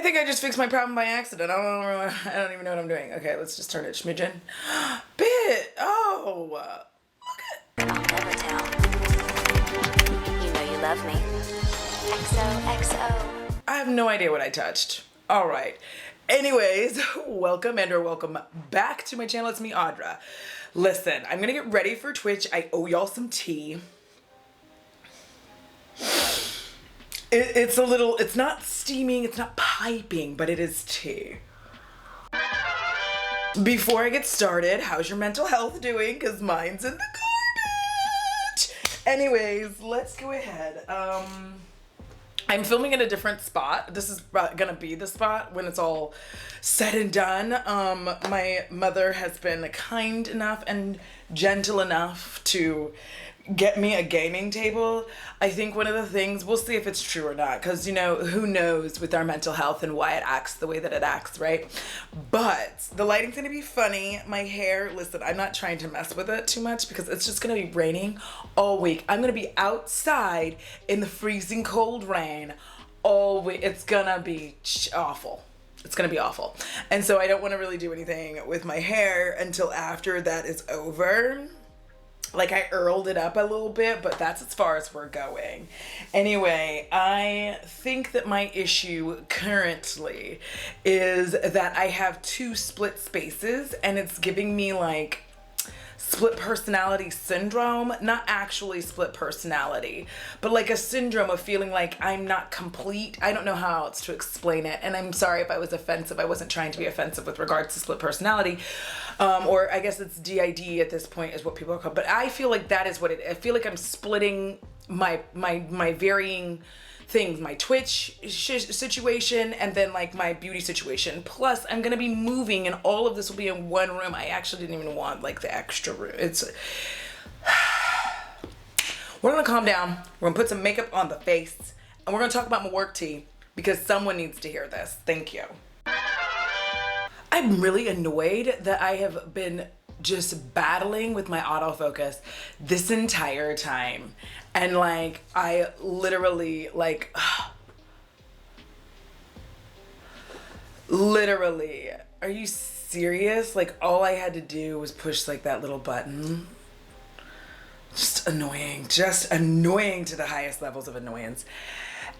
think I just fixed my problem by accident. I don't even know what I'm doing. Okay, let's just turn it schmidgen. Bit. Oh. I'll never tell. You know you love me. XOXO. I have no idea what I touched. All right. Anyways, welcome and or welcome back to my channel. It's me, Audra. Listen, I'm gonna get ready for Twitch. I owe y'all some tea. It's not steaming, it's not piping, but it is tea. Before I get started, how's your mental health doing? Because mine's in the garbage. Anyways, let's go ahead. I'm filming in a different spot. This is gonna be the spot when it's all said and done. My mother has been kind enough and gentle enough to get me a gaming table. I think one of the things, we'll see if it's true or not, because you know, who knows with our mental health and why it acts the way that it acts, right? But the lighting's gonna be funny. My hair, listen, I'm not trying to mess with it too much because it's just gonna be raining all week. I'm gonna be outside in the freezing cold rain all week. It's gonna be awful. It's gonna be awful. And so I don't wanna really do anything with my hair until after that is over. Like, I earled it up a little bit, but that's as far as we're going. Anyway, I think that my issue currently is that I have two split spaces and it's giving me like split personality syndrome. Not actually split personality, but like a syndrome of feeling like I'm not complete. I don't know how else to explain it. And I'm sorry if I was offensive. I wasn't trying to be offensive with regards to split personality. Or I guess it's DID at this point is what people are called. But I feel like that is what it is. I feel like I'm splitting my varying things, my Twitch situation and then like my beauty situation. Plus I'm gonna be moving and all of this will be in one room. I actually didn't even want like the extra room. We're gonna calm down. We're gonna put some makeup on the face and we're gonna talk about my work tea because someone needs to hear this. Thank you. I'm really annoyed that I have been just battling with my autofocus this entire time. And like, I literally like, literally, are you serious? Like all I had to do was push like that little button. Just annoying to the highest levels of annoyance.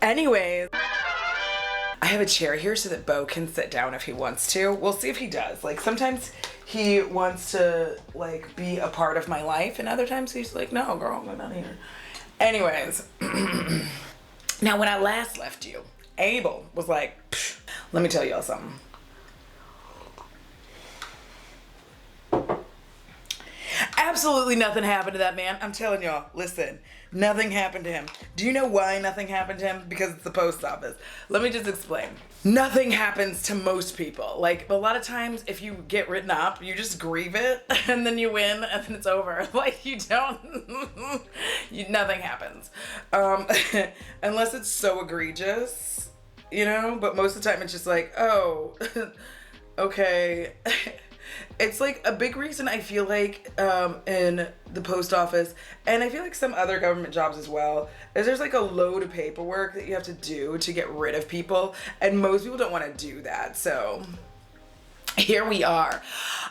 Anyways, I have a chair here so that Bo can sit down if he wants to. We'll see if he does. Like sometimes he wants to like be a part of my life and other times he's like, no girl, I'm not here. Anyways, now when I last left you, Abel was like, let me tell y'all something. Absolutely nothing happened to that man. I'm telling y'all, listen, nothing happened to him. Do you know why nothing happened to him? Because it's the post office. Let me just explain. Nothing happens to most people. Like a lot of times if you get written up, you just grieve it and then you win and then it's over. Like you don't, nothing happens. Unless it's so egregious, you know, but most of the time it's just like, oh, okay. It's like a big reason I feel like in the post office, and I feel like some other government jobs as well, is there's like a load of paperwork that you have to do to get rid of people, and most people don't want to do that, so here we are.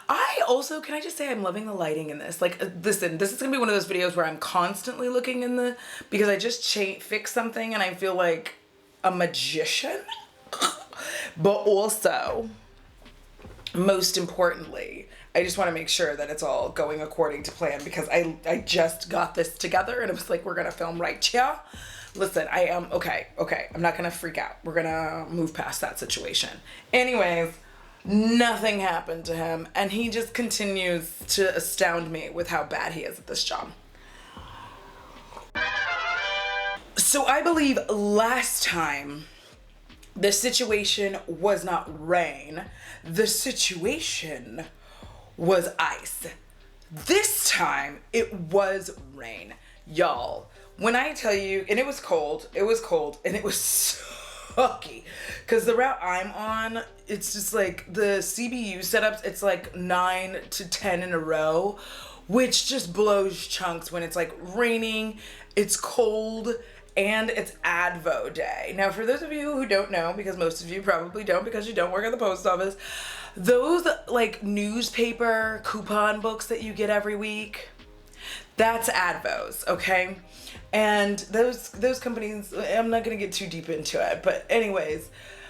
Can I just say I'm loving the lighting in this. Like, listen, this is gonna be one of those videos where I'm constantly looking in the, because I just fixed something and I feel like a magician, but also, most importantly, I just want to make sure that it's all going according to plan because I just got this together and it was like, we're going to film right here. Listen, I am, okay. I'm not going to freak out. We're going to move past that situation. Anyways, nothing happened to him and he just continues to astound me with how bad he is at this job. So I believe last time the situation was not rain. The situation was ice. This time it was rain. Y'all, when I tell you, and it was cold and it was sucky. Cause the route I'm on, it's just like the CBU setups, it's like 9 to 10 in a row, which just blows chunks when it's like raining, it's cold, and it's Advo Day. Now, for those of you who don't know, because most of you probably don't because you don't work at the post office, those like newspaper coupon books that you get every week, that's Advos, okay? And those companies, I'm not gonna get too deep into it, but anyways,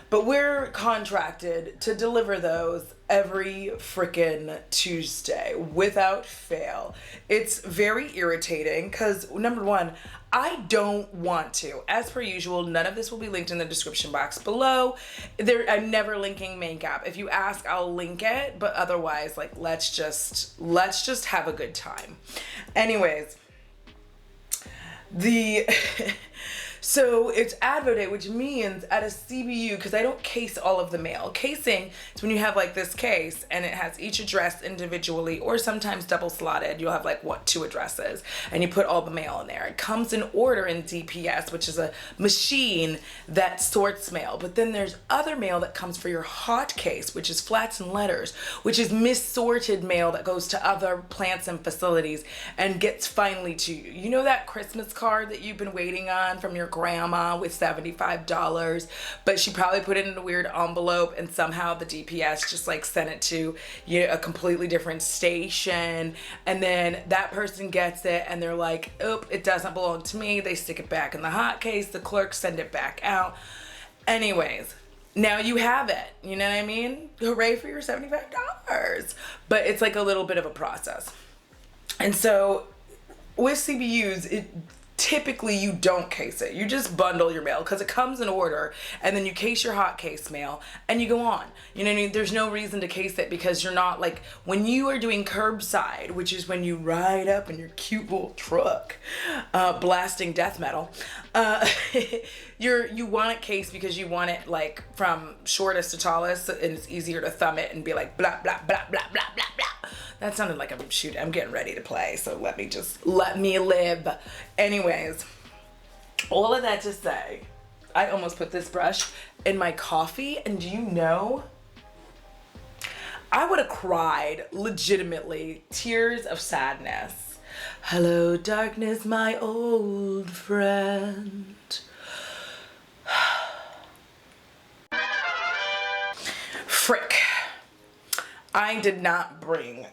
but we're contracted to deliver those every frickin' Tuesday without fail. It's very irritating because, number one, I don't want to. As per usual, none of this will be linked in the description box below. I'm never linking makeup. If you ask, I'll link it, but otherwise, like, let's just have a good time. Anyways, so it's Advo Day, which means at a CBU, because I don't case all of the mail. Casing is when you have like this case and it has each address individually or sometimes double slotted. You'll have like, 2 addresses and you put all the mail in there. It comes in order in DPS, which is a machine that sorts mail. But then there's other mail that comes for your hot case, which is flats and letters, which is missorted mail that goes to other plants and facilities and gets finally to you. You know that Christmas card that you've been waiting on from your grandma with $75, but she probably put it in a weird envelope and somehow the DPS just like sent it to a completely different station, and then that person gets it and they're like, oop, it doesn't belong to me. They stick it back in the hot case, the clerks send it back out. Anyways, now you have it, you know what I mean? Hooray for your $75. But it's like a little bit of a process. And so with CBUs, typically you don't case it. You just bundle your mail because it comes in order, and then you case your hot case mail and you go on. You know what I mean? There's no reason to case it because you're not like, when you are doing curbside, which is when you ride up in your cute little truck, blasting death metal, you want it cased because you want it like from shortest to tallest, and it's easier to thumb it and be like blah blah blah blah blah blah blah. That sounded like I'm getting ready to play, so let me live. Anyways, all of that to say, I almost put this brush in my coffee, and do you know, I would have cried, legitimately, tears of sadness. Hello, darkness, my old friend. Frick. I did not bring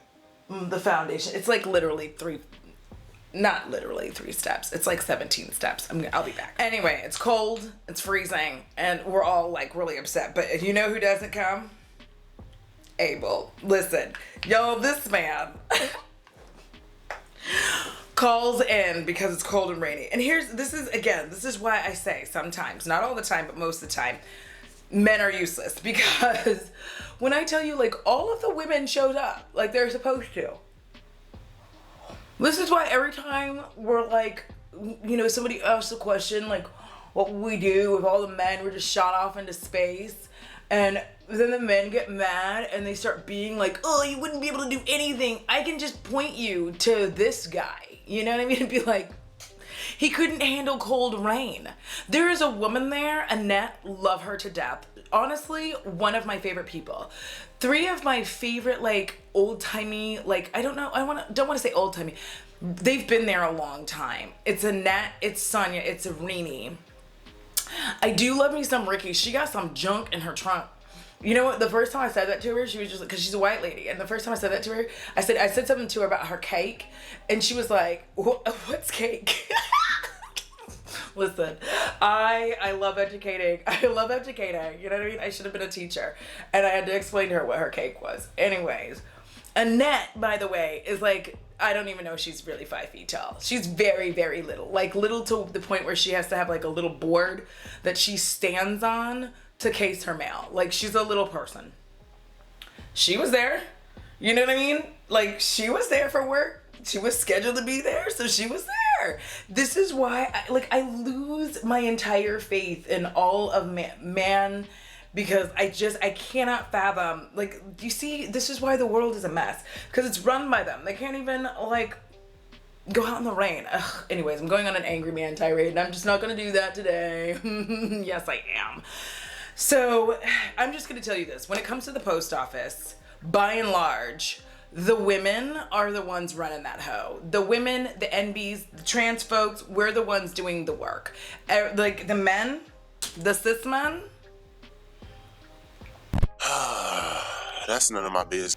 the foundation. It's like literally not literally 3 steps. It's like 17 steps. I'll be back. Anyway, it's cold, it's freezing, and we're all like really upset. But you know who doesn't come? Abel. Listen, yo, this man calls in because it's cold and rainy. And this is why I say sometimes, not all the time, but most of the time, men are useless. Because when I tell you, like, all of the women showed up like they're supposed to. This is why every time we're like, somebody asks a question like, what would we do if all the men were just shot off into space? And then the men get mad and they start being like, oh, you wouldn't be able to do anything. I can just point you to this guy. You know what I mean? And be like, he couldn't handle cold rain. There is a woman there, Annette, love her to death. Honestly, one of my favorite people. 3 of my favorite, like, old-timey, like, I don't want to say old-timey. They've been there a long time. It's Annette, it's Sonia, it's Rini. I do love me some Ricky. She got some junk in her trunk. You know what? The first time I said that to her, she was just like, because she's a white lady. And the first time I said that to her, I said something to her about her cake. And she was like, what's cake? Listen, I love educating. You know what I mean? I should have been a teacher. And I had to explain to her what her cake was. Anyways, Annette, by the way, is like, I don't even know if she's really 5 feet tall. She's very, very little. Like, little to the point where she has to have, like, a little board that she stands on to case her mail. Like, she's a little person. She was there. You know what I mean? Like, she was there for work. She was scheduled to be there, so she was there. This is why, I lose my entire faith in all of man because I cannot fathom, like, you see, this is why the world is a mess. Because it's run by them. They can't even, like, go out in the rain. Ugh. Anyways, I'm going on an angry man tirade, and I'm just not going to do that today. Yes, I am. So, I'm just going to tell you this. When it comes to the post office, by and large, the women are the ones running that hoe. The women, the NBs, the trans folks, we're the ones doing the work. Like the men, the cis men. That's none of my business.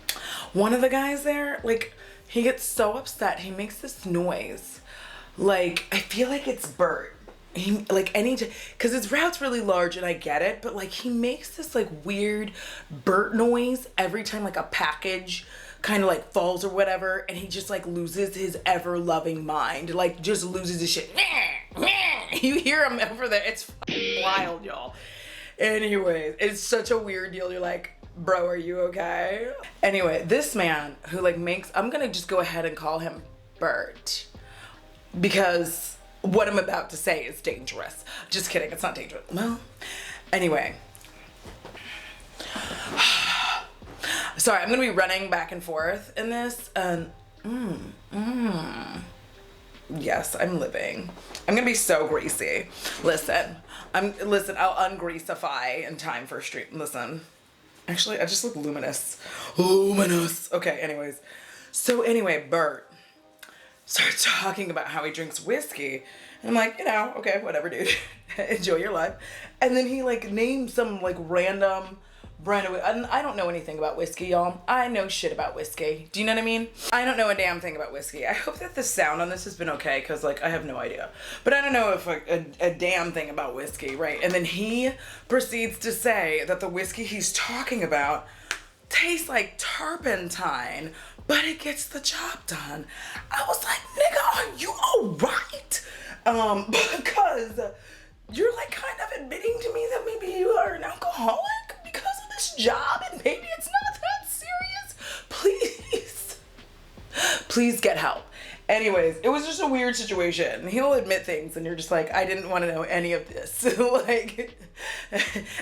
One of the guys there, like, he gets so upset. He makes this noise. Like, I feel like it's Bert. He, like, because his route's really large and I get it, but like he makes this like weird Bert noise every time like a package kind of like falls or whatever, and he just like loses his ever loving mind, like just loses his shit. You hear him over there. It's wild, y'all. Anyways, it's such a weird deal. You're like, bro, are you okay? Anyway, this man who like I'm gonna just go ahead and call him Bert, because what I'm about to say is dangerous. Just kidding, it's not dangerous. Well, anyway. Sorry, I'm gonna be running back and forth in this, and yes, I'm living. I'm gonna be so greasy. Listen, I'll ungreasify in time for stream. Listen, actually, I just look luminous. Luminous. Okay, anyways. So anyway, Bert starts talking about how he drinks whiskey. And I'm like, okay, whatever, dude. Enjoy your life. And then he like named some like random brand of, and I don't know anything about whiskey, y'all. I know shit about whiskey. Do you know what I mean? I don't know a damn thing about whiskey. I hope that the sound on this has been okay, because like I have no idea. But I don't know if a damn thing about whiskey, right? And then he proceeds to say that the whiskey he's talking about tastes like turpentine, but it gets the job done. I was like, nigga, are you alright? Because you're like kind of admitting to me that maybe you are an alcoholic because of this job, and maybe it's not that serious. Please get help. Anyways, it was just a weird situation. He'll admit things and you're just like, I didn't want to know any of this. Like,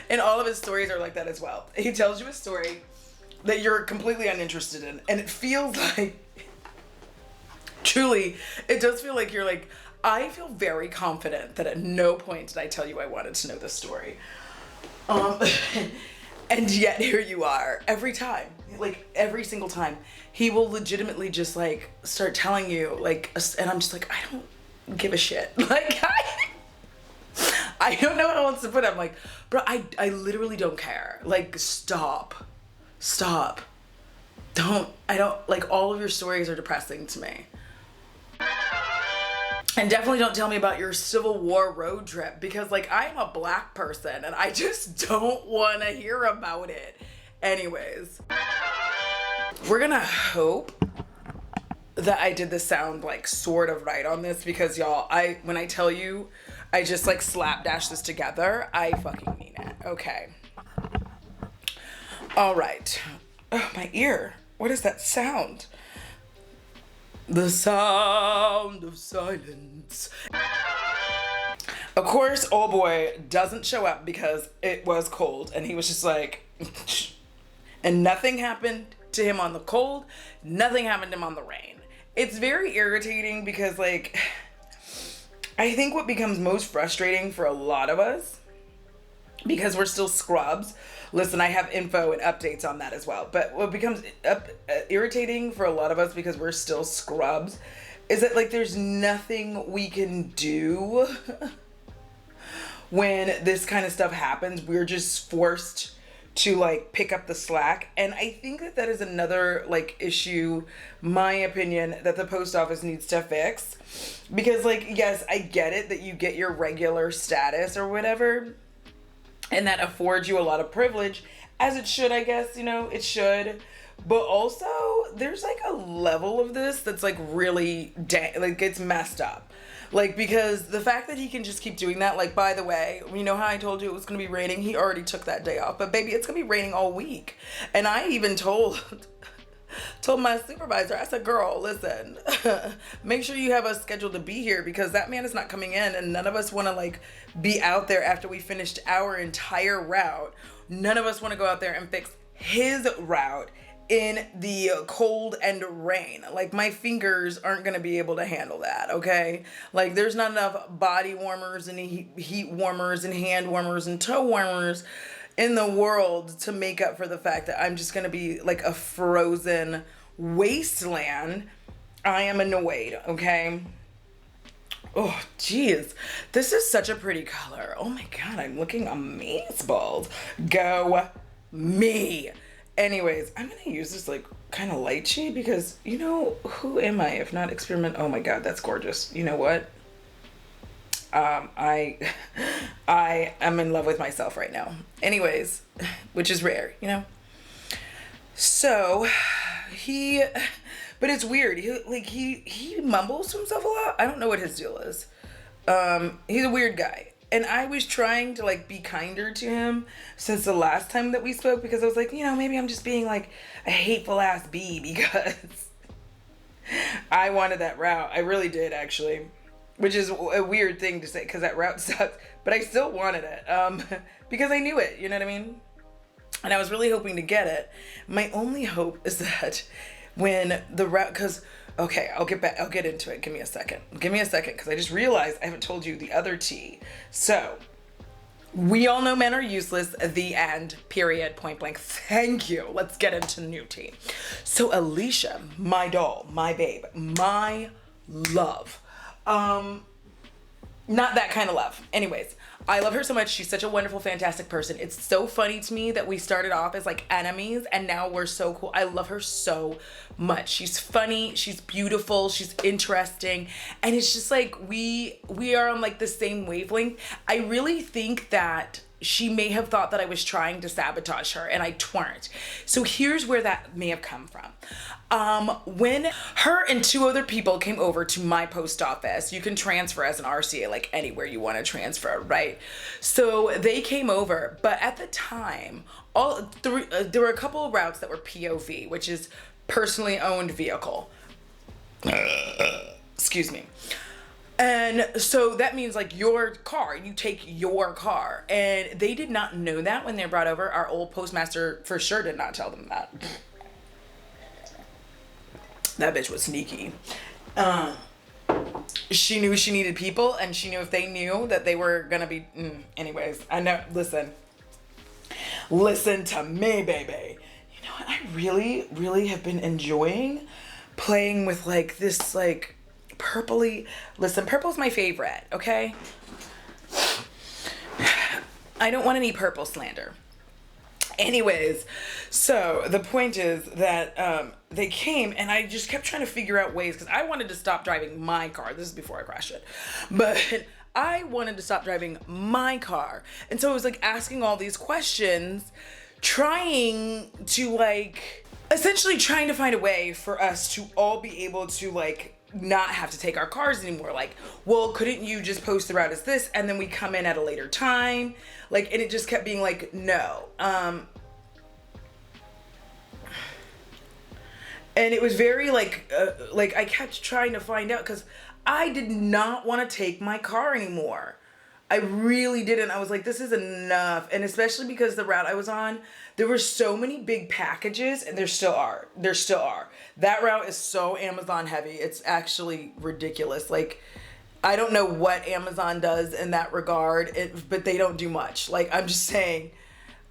and all of his stories are like that as well. He tells you a story that you're completely uninterested in, and it feels like, truly, it does feel like you're like, I feel very confident that at no point did I tell you I wanted to know this story. And yet here you are every time, like every single time he will legitimately just like start telling you like, and I'm just like, I don't give a shit. Like I don't know how else to put it. I'm like, bro, I literally don't care. Like, stop. I don't, like, all of your stories are depressing to me. And definitely don't tell me about your Civil War road trip, because like I'm a black person and I just don't want to hear about it. Anyways, we're gonna hope that I did the sound like sort of right on this, because y'all, when I tell you I just like slapdash this together, I fucking mean it. Okay. All right. Oh, my ear. What is that sound? The sound of silence. Of course, old boy doesn't show up because it was cold, and he was just like, and nothing happened to him on the cold, nothing happened to him on the rain. It's very irritating because like, I think what becomes most frustrating for a lot of us, because we're still scrubs. Listen, I have info and updates on that as well. But what becomes irritating for a lot of us, because we're still scrubs, is that like there's nothing we can do when this kind of stuff happens. We're just forced to like pick up the slack. And I think that is another like issue, my opinion, that the post office needs to fix. Because like, yes, I get it that you get your regular status or whatever, and that affords you a lot of privilege, as it should, I guess, it should. But also, there's like a level of this that's like really, like it's messed up. Like, because the fact that he can just keep doing that, like, by the way, you know how I told you it was going to be raining? He already took that day off. But baby, it's going to be raining all week. And I even told my supervisor, I said, girl, listen, make sure you have us scheduled to be here, because that man is not coming in, and none of us want to like be out there after we finished our entire route. None of us want to go out there and fix his route in the cold and rain. Like, my fingers aren't going to be able to handle that, okay? Like, there's not enough body warmers and heat warmers and hand warmers and toe warmers in the world to make up for the fact that I'm just going to be like a frozen wasteland, I am annoyed, okay? Oh, geez. This is such a pretty color. Oh my God, I'm looking amazeballs. Go me. Anyways, I'm gonna use this like kind of light shade because, you know, who am I if not experiment? Oh my God, that's gorgeous. You know what? I am in love with myself right now. Anyways, which is rare, you know? So but it's weird. He mumbles to himself a lot. I don't know what his deal is. He's a weird guy. And I was trying to like be kinder to him since the last time that we spoke because I was like, you know, maybe I'm just being like a hateful ass bee because I wanted that route. I really did actually, which is a weird thing to say because that route sucks, but I still wanted it because I knew it, you know what I mean? And I was really hoping to get it. My only hope is that when the route, because, okay, I'll get into it. Give me a second, because I just realized I haven't told you the other tea. So, we all know men are useless, the end, period, point blank. Thank you. Let's get into new tea. So, Alicia, my doll, my babe, my love. Not that kind of love. Anyways, I love her so much. She's such a wonderful, fantastic person. It's so funny to me that we started off as like enemies and now we're so cool. I love her so much. She's funny, she's beautiful, she's interesting, and it's just like we are on like the same wavelength. I really think that she may have thought that I was trying to sabotage her and I weren't. So here's where that may have come from. When her and two other people came over to my post office, you can transfer as an RCA like anywhere you want to transfer, right? So they came over, but at the time, there were a couple of routes that were POV, which is personally owned vehicle. Excuse me. And so that means like your car, you take your car. And they did not know that when they were brought over. Our old postmaster for sure did not tell them that. That bitch was sneaky. She knew she needed people and she knew if they knew that they were gonna be, anyways, I know, listen to me, baby. You know what, I really have been enjoying playing with like this like purpley, listen, purple's my favorite, okay? I don't want any purple slander. Anyways, so the point is that they came and I just kept trying to figure out ways because I wanted to stop driving my car. This is before I crashed it. But I wanted to stop driving my car. And so I was like asking all these questions, trying to like, essentially trying to find a way for us to all be able to like not have to take our cars anymore. Like, well, couldn't you just post the route as this and then we come in at a later time? Like, and it just kept being like, no. And it was very like I kept trying to find out because I did not want to take my car anymore. I really didn't. I was like, this is enough. And especially because the route I was on, there were so many big packages and there still are. That route is so Amazon heavy. It's actually ridiculous. Like, I don't know what Amazon does in that regard, but they don't do much. Like, I'm just saying,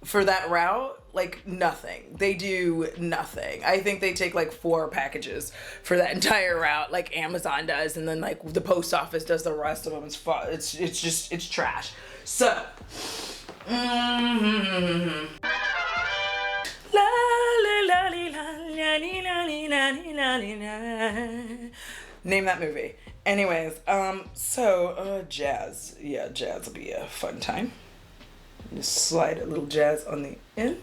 for that route, like nothing. They do nothing. I think they take like 4 packages for that entire route, like Amazon does, and then like the post office does the rest of them. It's trash. So, name that movie. Anyways, jazz. Yeah, jazz will be a fun time. Just slide a little jazz on the end.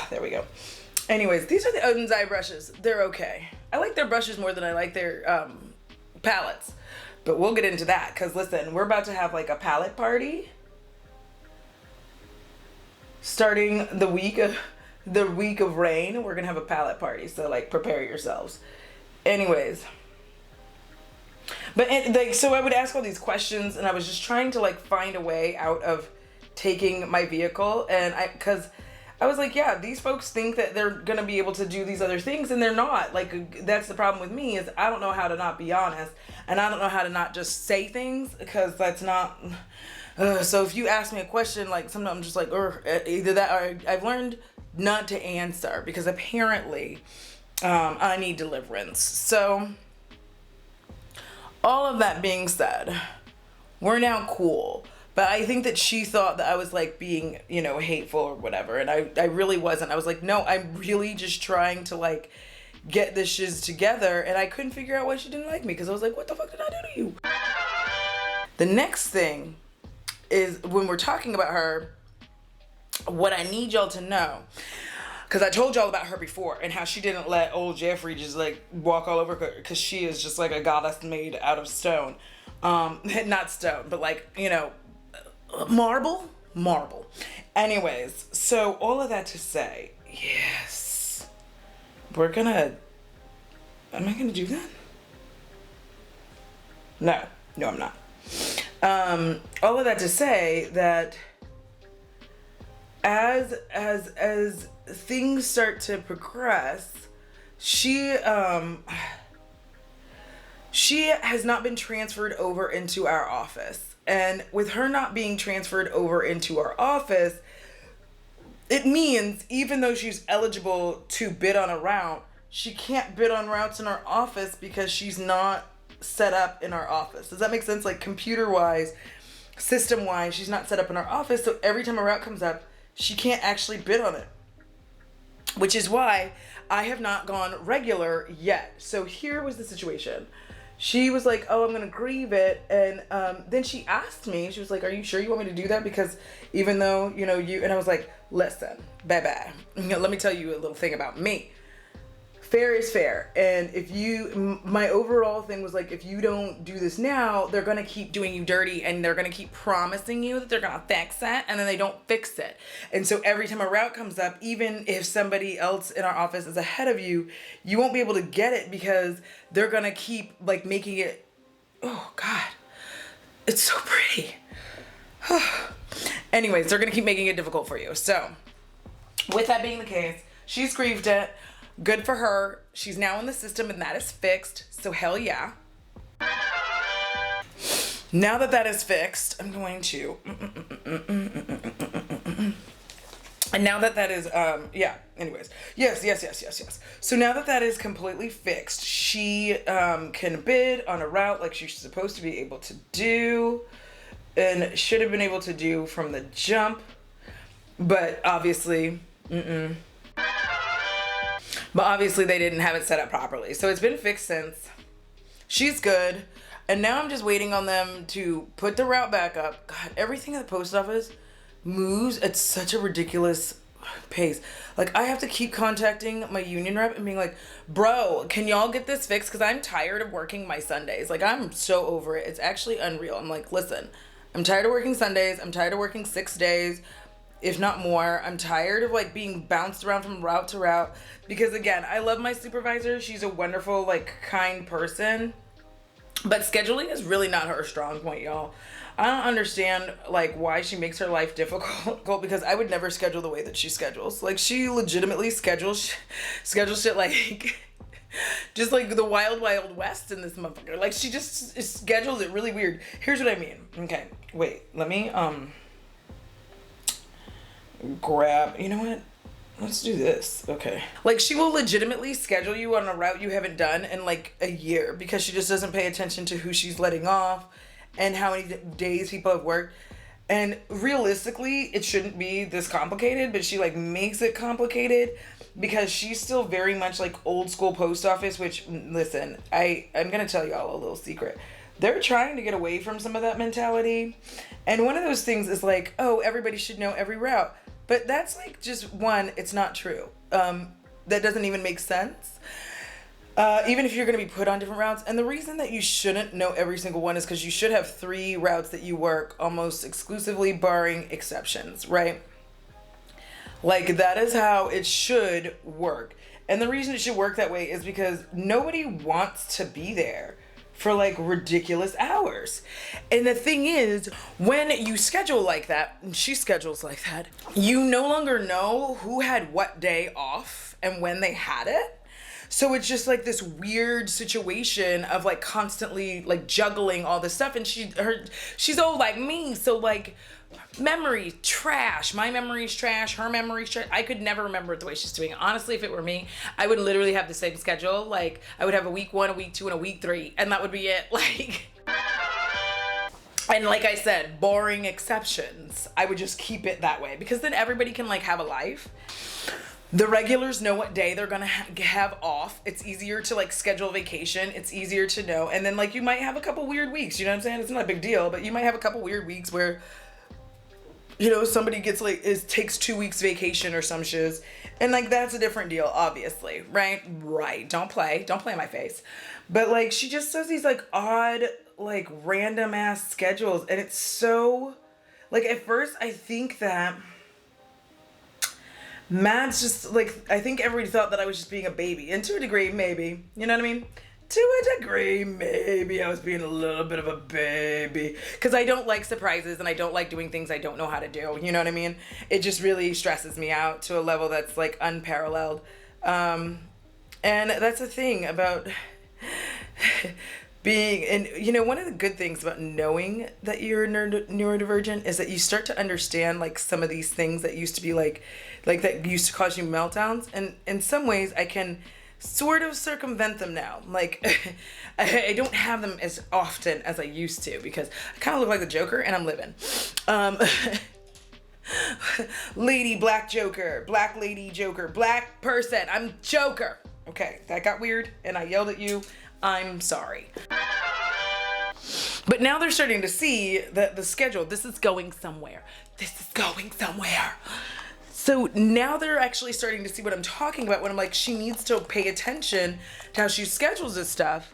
There we go. Anyways, these are the Oden's eye brushes. They're okay. I like their brushes more than I like their palettes. But we'll get into that because listen, we're about to have like a palette party starting the week of rain. We're gonna have a palette party, so like prepare yourselves. Anyways, but so I would ask all these questions and I was just trying to like find a way out of taking my vehicle, and because I was like, yeah, these folks think that they're gonna be able to do these other things and they're not. Like, that's the problem with me, is I don't know how to not be honest, and I don't know how to not just say things, because that's not so if you ask me a question, like sometimes I'm just like, either that, or I've learned not to answer because apparently I need deliverance. So all of that being said, we're now cool. But I think that she thought that I was like being, you know, hateful or whatever. And I really wasn't. I was like, no, I'm really just trying to like get this shiz together. And I couldn't figure out why she didn't like me because I was like, what the fuck did I do to you? The next thing is when we're talking about her, what I need y'all to know, because I told y'all about her before and how she didn't let old Jeffrey just like walk all over her because she is just like a goddess made out of stone. Not stone, but like, you know, marble. Anyways, so all of that to say, yes, am I gonna do that? No, I'm not. All of that to say that as things start to progress, she has not been transferred over into our office. And with her not being transferred over into our office, it means even though she's eligible to bid on a route, she can't bid on routes in our office because she's not set up in our office. Does that make sense? Like computer-wise, system-wise, she's not set up in our office. So every time a route comes up, she can't actually bid on it. Which is why I have not gone regular yet. So here was the situation. She was like, oh, I'm going to grieve it. And then she asked me, she was like, are you sure you want me to do that? Because even though, you know, and I was like, listen, bye-bye. Let me tell you a little thing about me. Fair is fair. And my overall thing was like, if you don't do this now, they're going to keep doing you dirty and they're going to keep promising you that they're going to fix it and then they don't fix it. And so every time a route comes up, even if somebody else in our office is ahead of you, you won't be able to get it because they're going to keep like making it, oh God, it's so pretty. Anyways, they're going to keep making it difficult for you. So with that being the case, she's grieved it. Good for her. She's now in the system and that is fixed. So hell yeah. Now that that is fixed, I'm going to... And now that that is, yeah, anyways. Yes. So now that that is completely fixed, she can bid on a route like she's supposed to be able to do and should have been able to do from the jump. But obviously, But obviously they didn't have it set up properly. So it's been fixed since. She's good. And now I'm just waiting on them to put the route back up. God, everything at the post office moves at such a ridiculous pace. Like I have to keep contacting my union rep and being like, bro, can y'all get this fixed? Because I'm tired of working my Sundays. Like I'm so over it. It's actually unreal. I'm like, listen, I'm tired of working Sundays. I'm tired of working 6 days. If not more. I'm tired of like being bounced around from route to route because again, I love my supervisor. She's a wonderful, like kind person, but scheduling is really not her strong point, y'all. I don't understand like why she makes her life difficult because I would never schedule the way that she schedules. Like she legitimately schedules shit like just like the wild west in this motherfucker. Like she just schedules it really weird. Here's what I mean. Okay, wait, let me grab, you know what? Let's do this. Okay. Like she will legitimately schedule you on a route you haven't done in like a year because she just doesn't pay attention to who she's letting off and how many days people have worked. And realistically, it shouldn't be this complicated, but she like makes it complicated because she's still very much like old school post office, which listen, I'm going to tell y'all a little secret. They're trying to get away from some of that mentality. And one of those things is like, oh, everybody should know every route. But that's like just one, it's not true. That doesn't even make sense. Even if you're going to be put on different routes. And the reason that you shouldn't know every single one is because you should have 3 routes that you work almost exclusively, barring exceptions, right? Like that is how it should work. And the reason it should work that way is because nobody wants to be there for like ridiculous hours. And the thing is, when you schedule like that, and she schedules like that, you no longer know who had what day off and when they had it. So it's just like this weird situation of like constantly like juggling all this stuff. And she's old like me. So like Memory trash. My memory's trash. Her memory's trash. I could never remember it the way she's doing it. Honestly, if it were me, I would literally have the same schedule. Like, I would have a week 1, a week 2, and a week 3, and that would be it. Like, and like I said, barring exceptions, I would just keep it that way because then everybody can like have a life. The regulars know what day they're gonna have off. It's easier to like schedule vacation. It's easier to know. And then like you might have a couple weird weeks. You know what I'm saying? It's not a big deal, but you might have a couple weird weeks where, you know, somebody gets like takes 2 weeks vacation or some shiz, and like that's a different deal, obviously, right? Right. Don't play in my face. But like she just does these like odd, like random ass schedules, and it's so like at first I think that Matt's just like, I think everybody thought that I was just being a baby, and to a degree maybe, you know what I mean? To a degree, maybe I was being a little bit of a baby because I don't like surprises and I don't like doing things I don't know how to do. You know what I mean? It just really stresses me out to a level that's like unparalleled. And that's the thing about being, and you know, one of the good things about knowing that you're neurodivergent is that you start to understand like some of these things that used to be like that used to cause you meltdowns. And in some ways I can sort of circumvent them now. Like, I don't have them as often as I used to because I kind of look like the Joker and I'm living. Lady, black Joker, black lady Joker, black person, I'm Joker. Okay, that got weird and I yelled at you. I'm sorry. But now they're starting to see that the schedule, this is going somewhere. This is going somewhere. So now they're actually starting to see what I'm talking about when I'm like, she needs to pay attention to how she schedules this stuff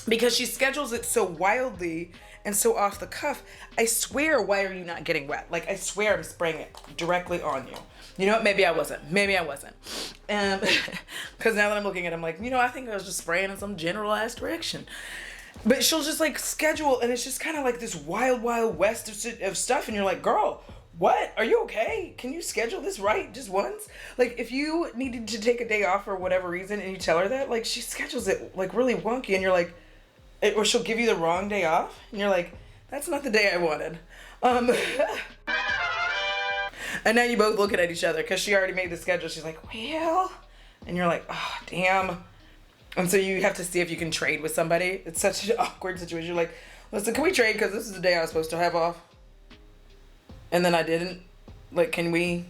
because she schedules it so wildly and so off the cuff. I swear, why are you not getting wet? Like, I swear I'm spraying it directly on you. You know what? Maybe I wasn't. Because now that I'm looking at it, I'm like, you know, I think I was just spraying in some general ass direction. But she'll just like schedule, and it's just kind of like this wild, wild west of stuff. And you're like, girl, what? Are you okay? Can you schedule this right just once? Like, if you needed to take a day off for whatever reason and you tell her that, like, she schedules it like really wonky, and you're like, or she'll give you the wrong day off, and you're like, that's not the day I wanted. And now you both looking at each other because she already made the schedule. She's like, well, and you're like, oh, damn. And so you have to see if you can trade with somebody. It's such an awkward situation. You're like, listen, can we trade? Because this is the day I was supposed to have off. And then I didn't. Like, can we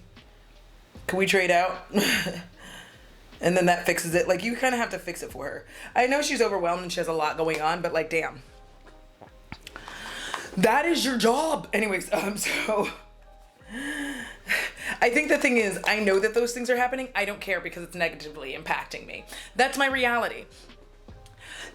trade out? And then that fixes it. Like, you kind of have to fix it for her. I know she's overwhelmed and she has a lot going on, but like, damn. That is your job. Anyways, so I think the thing is, I know that those things are happening. I don't care because it's negatively impacting me. That's my reality.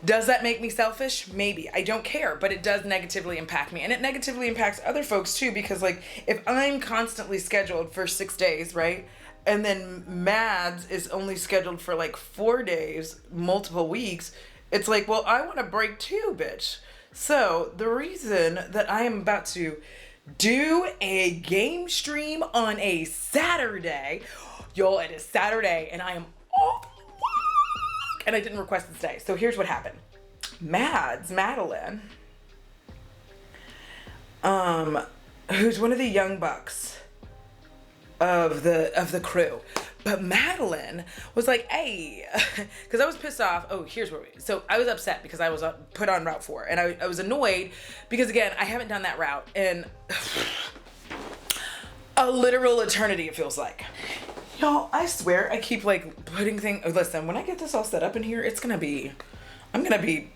Does that make me selfish? Maybe. I don't care, but it does negatively impact me. And it negatively impacts other folks too, because like, if I'm constantly scheduled for 6 days, right? And then Mads is only scheduled for like 4 days, multiple weeks. It's like, well, I want a break too, bitch. So the reason that I am about to do a game stream on a Saturday, y'all, it is Saturday and I am off work and I didn't request this day. So here's what happened. Madeline, who's one of the young bucks of the crew, but Madeline was like, hey, because I was pissed off. Oh, here's where so I was upset because I was put on Route 4 and I was annoyed because again, I haven't done that route in a literal eternity, it feels like. Y'all, I swear I keep like putting things, oh, listen, when I get this all set up in here, I'm gonna be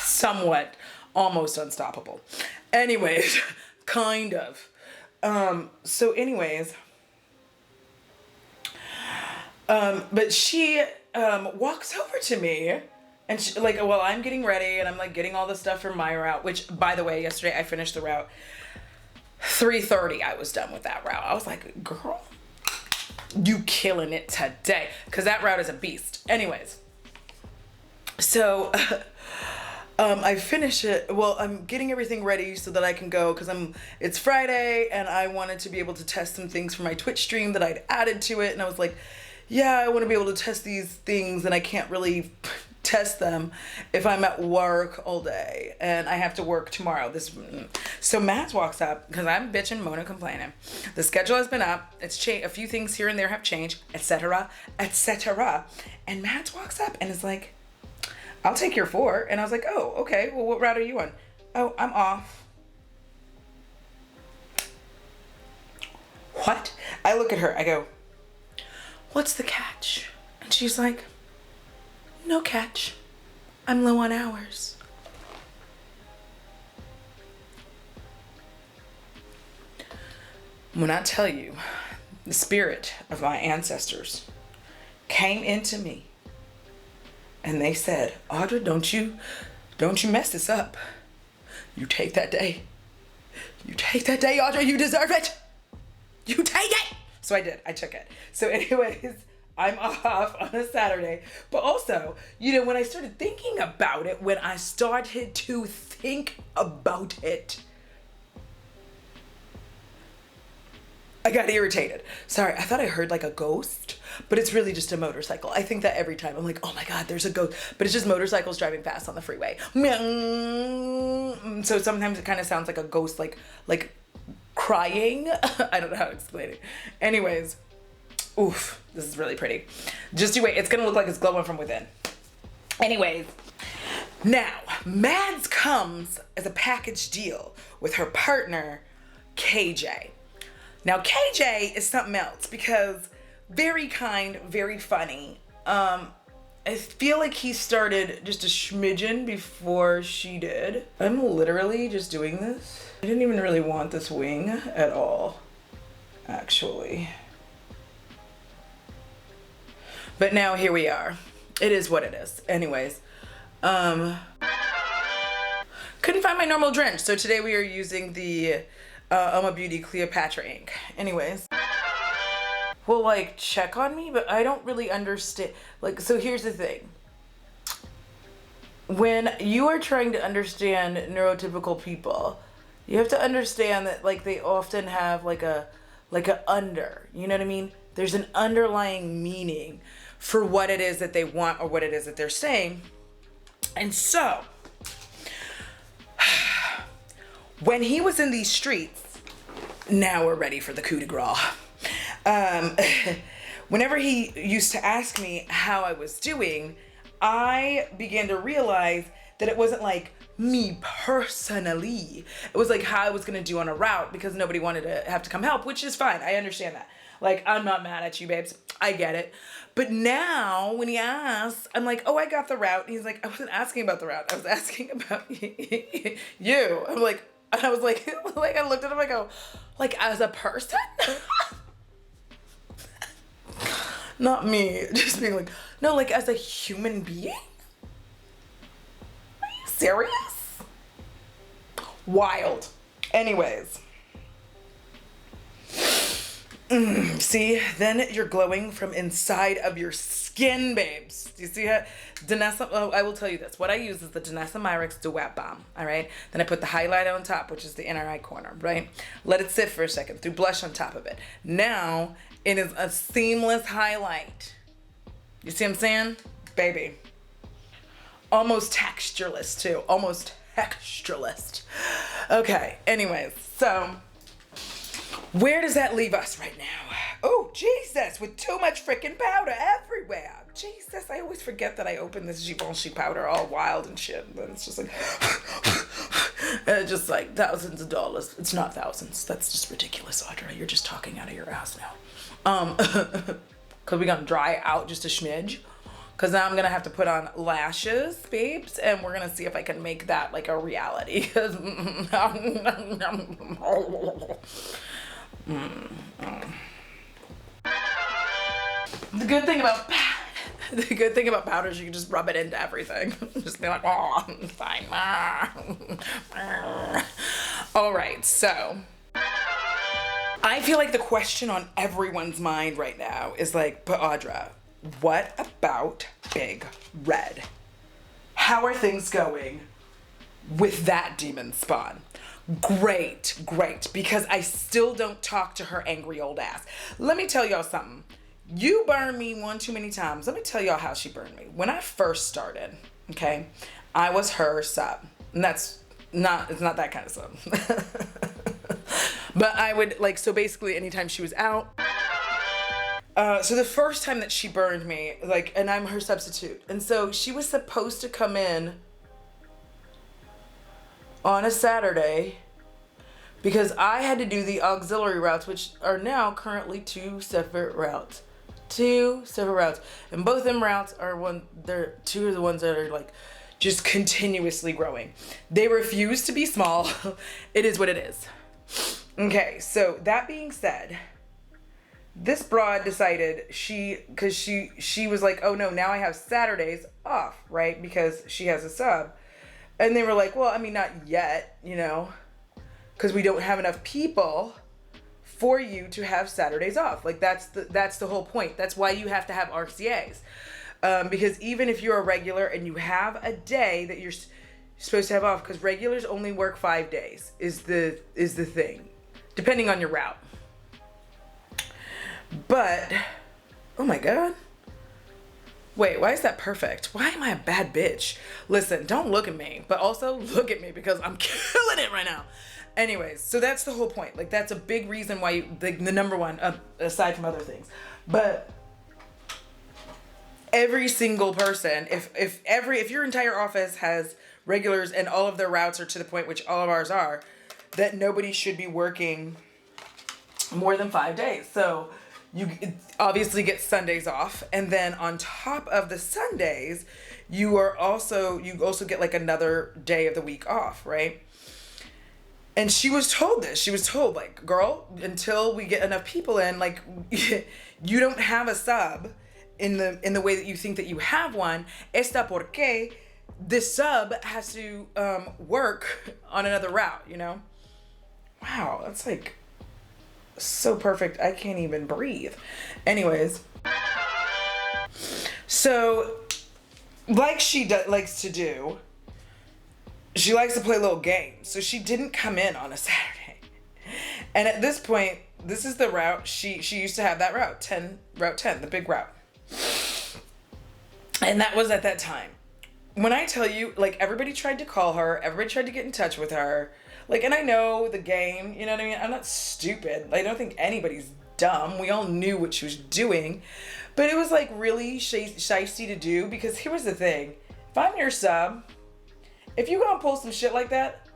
somewhat almost unstoppable. Anyways, kind of. So anyways, but she walks over to me and she, like, well, I'm getting ready and I'm like getting all the stuff for my route, which by the way, yesterday I finished the route 3:30. I was done with that route. I was like, girl, you killing it today. Cause that route is a beast. Anyways, so, I finish it. Well, I'm getting everything ready so that I can go because it's Friday and I wanted to be able to test some things for my Twitch stream that I'd added to it. And I was like, yeah, I want to be able to test these things and I can't really test them if I'm at work all day and I have to work tomorrow. So Mads walks up because I'm bitching, moaning, complaining. The schedule has been up. It's changed. A few things here and there have changed, etc., etc. And Mads walks up and is like, "I'll take your 4." And I was like, "Oh, okay. Well, what route are you on?" "Oh, I'm off." What? I look at her. I go, "What's the catch?" And she's like, "No catch. I'm low on hours." When I tell you, the spirit of my ancestors came into me and they said, "Audra, don't you mess this up. You take that day. You take that day, Audra. You deserve it. You take it." So I did. I took it. So anyways, I'm off on a Saturday. But also, when I started thinking about it, I got irritated. Sorry, I thought I heard like a ghost, but it's really just a motorcycle. I think that every time. I'm like, oh my God, there's a ghost. But it's just motorcycles driving fast on the freeway. So sometimes it kind of sounds like a ghost, like crying. I don't know how to explain it. Anyways, oof, this is really pretty. Just you wait, it's gonna look like it's glowing from within. Anyways, now, Mads comes as a package deal with her partner, KJ. Now, KJ is something else because very kind, very funny. I feel like he started just a smidgen before she did. I'm literally just doing this. I didn't even really want this wing at all, actually. But now here we are. It is what it is. Anyways, couldn't find my normal drench, so today we are using the Oma Beauty Cleopatra ink. Anyways, will like check on me, but I don't really understand. Like, so here's the thing. When you are trying to understand neurotypical people, you have to understand that like they often have like a under, you know what I mean? There's an underlying meaning for what it is that they want or what it is that they're saying. And so, when he was in these streets, now we're ready for the coup de grace. Whenever he used to ask me how I was doing, I began to realize that it wasn't like me personally. It was like how I was gonna do on a route because nobody wanted to have to come help, which is fine. I understand that. Like, I'm not mad at you, babes. I get it. But now when he asks, I'm like, "Oh, I got the route." And he's like, "I wasn't asking about the route. I was asking about you." I'm like, I was like, I looked at him, I go, like, as a person? Not me, just being like, no, like, as a human being? Are you serious? Wild. Anyways. See, then you're glowing from inside of your skin, babes. Do you see how? I will tell you this. What I use is the Danessa Myricks Duet Balm, all right? Then I put the highlight on top, which is the inner eye corner, right? Let it sit for a second. Through blush on top of it. Now, it is a seamless highlight. You see what I'm saying? Baby. Almost textureless, too. Almost textureless. Okay, anyways, so where does that leave us right now? Oh, Jesus, with too much freaking powder everywhere. Jesus, I always forget that I opened this Givenchy powder all wild and shit. And then it's just like, just like thousands of dollars. It's not thousands. That's just ridiculous, Audra. You're just talking out of your ass now. Cause we're gonna dry out just a smidge. Cause now I'm gonna have to put on lashes, babes, and we're gonna see if I can make that like a reality. Cause the good thing about powder is you can just rub it into everything. Just be like, oh, I'm fine. All right, so I feel like the question on everyone's mind right now is like, but Audra, what about Big Red? How are things going with that demon spawn? Great, because I still don't talk to her angry old ass. Let me tell y'all something. You burned me one too many times. Let me tell y'all how she burned me. When I first started, okay, I was her sub. And it's not that kind of sub. But I would, like, so basically anytime she was out. So the first time that she burned me, like, and I'm her substitute. And so she was supposed to come in on a Saturday because I had to do the auxiliary routes, which are now currently two separate routes. And both them routes are two of the ones that are like just continuously growing. They refuse to be small. It is what it is. Okay, so that being said, this broad decided because she was like, oh no, now I have Saturdays off, right? Because she has a sub. And they were like, well, I mean, not yet, you know, because we don't have enough people for you to have Saturdays off. Like that's the whole point. That's why you have to have RCAs. Because even if you're a regular and you have a day that you're supposed to have off, because regulars only work 5 days is the thing, depending on your route. But, oh my God. Wait, why is that perfect? Why am I a bad bitch? Listen, don't look at me, but also look at me because I'm killing it right now. Anyways, so that's the whole point. Like, that's a big reason why the number one, aside from other things. But every single person, if your entire office has regulars and all of their routes are to the point, which all of ours are, that nobody should be working more than 5 days. So you obviously get Sundays off, and then on top of the Sundays, you also get like another day of the week off, right? And she was told this. She was told, like, girl, until we get enough people in, like, you don't have a sub in the way that you think that you have one. Esta porque this sub has to work on another route, you know? Wow, that's like so perfect. I can't even breathe. Anyways, so like she likes to do, she likes to play little games. So she didn't come in on a Saturday. And at this point, this is the route. She used to have that route, route 10, the big route. And that was at that time. When I tell you, like, everybody tried to call her, everybody tried to get in touch with her. Like, and I know the game, you know what I mean? I'm not stupid. Like, I don't think anybody's dumb. We all knew what she was doing. But it was, like, really shysty to do, because here was the thing. If I'm your sub, if you gonna pull some shit like that,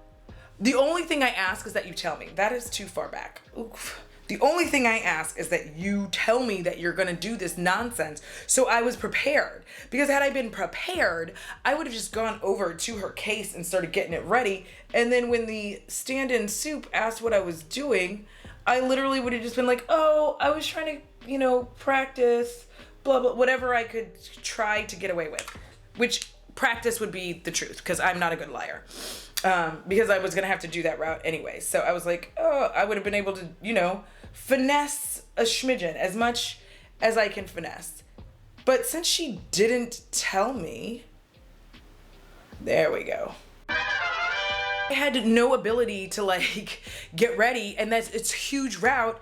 the only thing I ask is that you tell me. That is too far back. Oof. The only thing I ask is that you tell me that you're gonna do this nonsense, so I was prepared. Because had I been prepared, I would have just gone over to her case and started getting it ready. And then when the stand-in soup asked what I was doing, I literally would have just been like, oh, I was trying to, you know, practice, blah, blah, whatever I could try to get away with. Which practice would be the truth, because I'm not a good liar. Because I was gonna have to do that route anyway. So I was like, oh, I would have been able to, you know, finesse a schmidgen as much as I can finesse. But since she didn't tell me, there we go. I had no ability to, like, get ready, and it's a huge route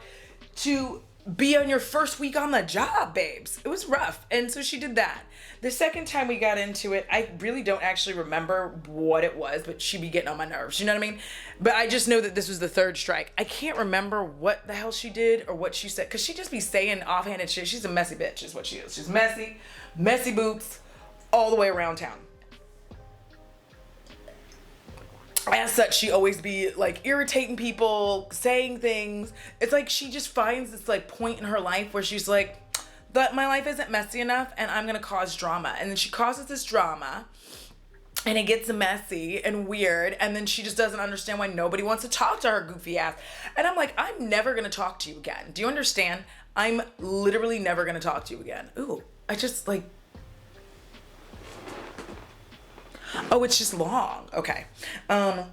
to be on your first week on the job, babes. It was rough. And so she did that. The second time we got into it, I really don't actually remember what it was, but she be getting on my nerves. You know what I mean? But I just know that this was the third strike. I can't remember what the hell she did or what she said, because she just be saying offhanded shit. She's a messy bitch is what she is. She's messy boots all the way around town. As such, she always be, like, irritating people, saying things. It's like she just finds this, like, point in her life where she's like, but my life isn't messy enough and I'm gonna cause drama. And then she causes this drama and it gets messy and weird, and then she just doesn't understand why nobody wants to talk to her goofy ass. And I'm like, I'm never gonna talk to you again. Do you understand? I'm literally never gonna talk to you again. Ooh, I just, like, oh, it's just long. Okay. And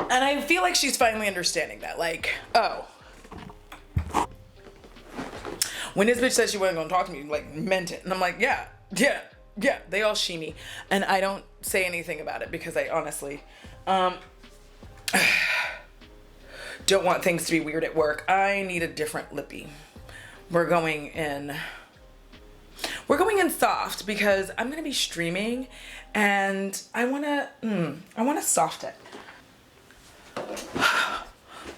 I feel like she's finally understanding that. Like, oh. When this bitch said she wasn't gonna talk to me, like, meant it. And I'm like, yeah. They all shee me. And I don't say anything about it because I honestly, don't want things to be weird at work. I need a different lippy. We're going in soft because I'm gonna be streaming and I wanna soft it.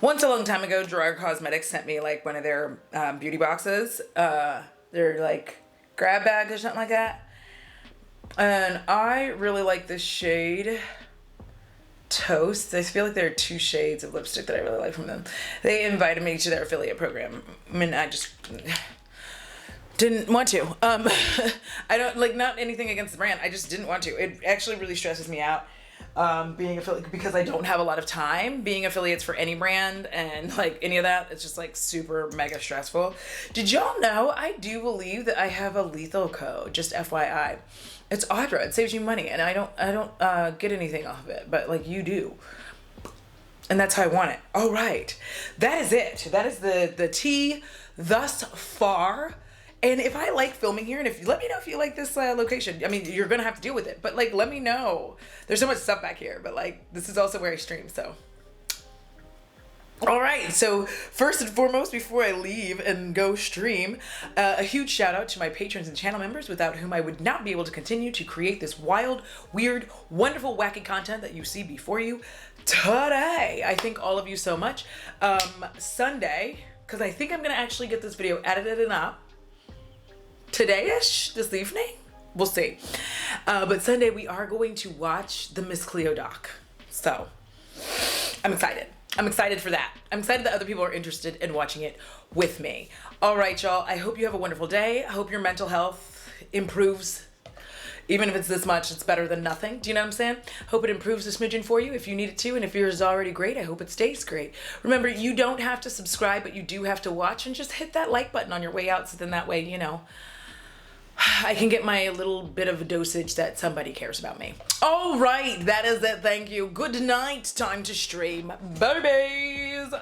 Once a long time ago, Gerard Cosmetics sent me like one of their beauty boxes. They're like grab bags or something like that. And I really like this shade Toast. I feel like there are 2 shades of lipstick that I really like from them. They invited me to their affiliate program. I mean, I just didn't want to. I don't like, not anything against the brand. I just didn't want to. It actually really stresses me out being affiliate because I don't have a lot of time being affiliates for any brand and like any of that. It's just like super mega stressful. Did y'all know I do believe that I have a lethal code? Just FYI. It's Audra. It saves you money, and I don't get anything off of it, but like you do, and that's how I want it. All right, that is it. That is the tea thus far. And if I like filming here, and if you let me know if you like this location, I mean, you're gonna have to deal with it, but like let me know. There's so much stuff back here, but like this is also where I stream, so. All right, so first and foremost, before I leave and go stream, a huge shout out to my patrons and channel members without whom I would not be able to continue to create this wild, weird, wonderful, wacky content that you see before you today. I thank all of you so much. Sunday, because I think I'm going to actually get this video edited and up today-ish, this evening. We'll see. But Sunday, we are going to watch the Miss Cleo doc. So, I'm excited. I'm excited for that. I'm excited that other people are interested in watching it with me. All right, y'all. I hope you have a wonderful day. I hope your mental health improves. Even if it's this much, it's better than nothing. Do you know what I'm saying? Hope it improves a smidgen for you if you need it to. And if yours is already great, I hope it stays great. Remember, you don't have to subscribe, but you do have to watch. And just hit that like button on your way out. So then that way, you know, I can get my little bit of a dosage that somebody cares about me. All right, that is it. Thank you. Good night. Time to stream. Bye, babies.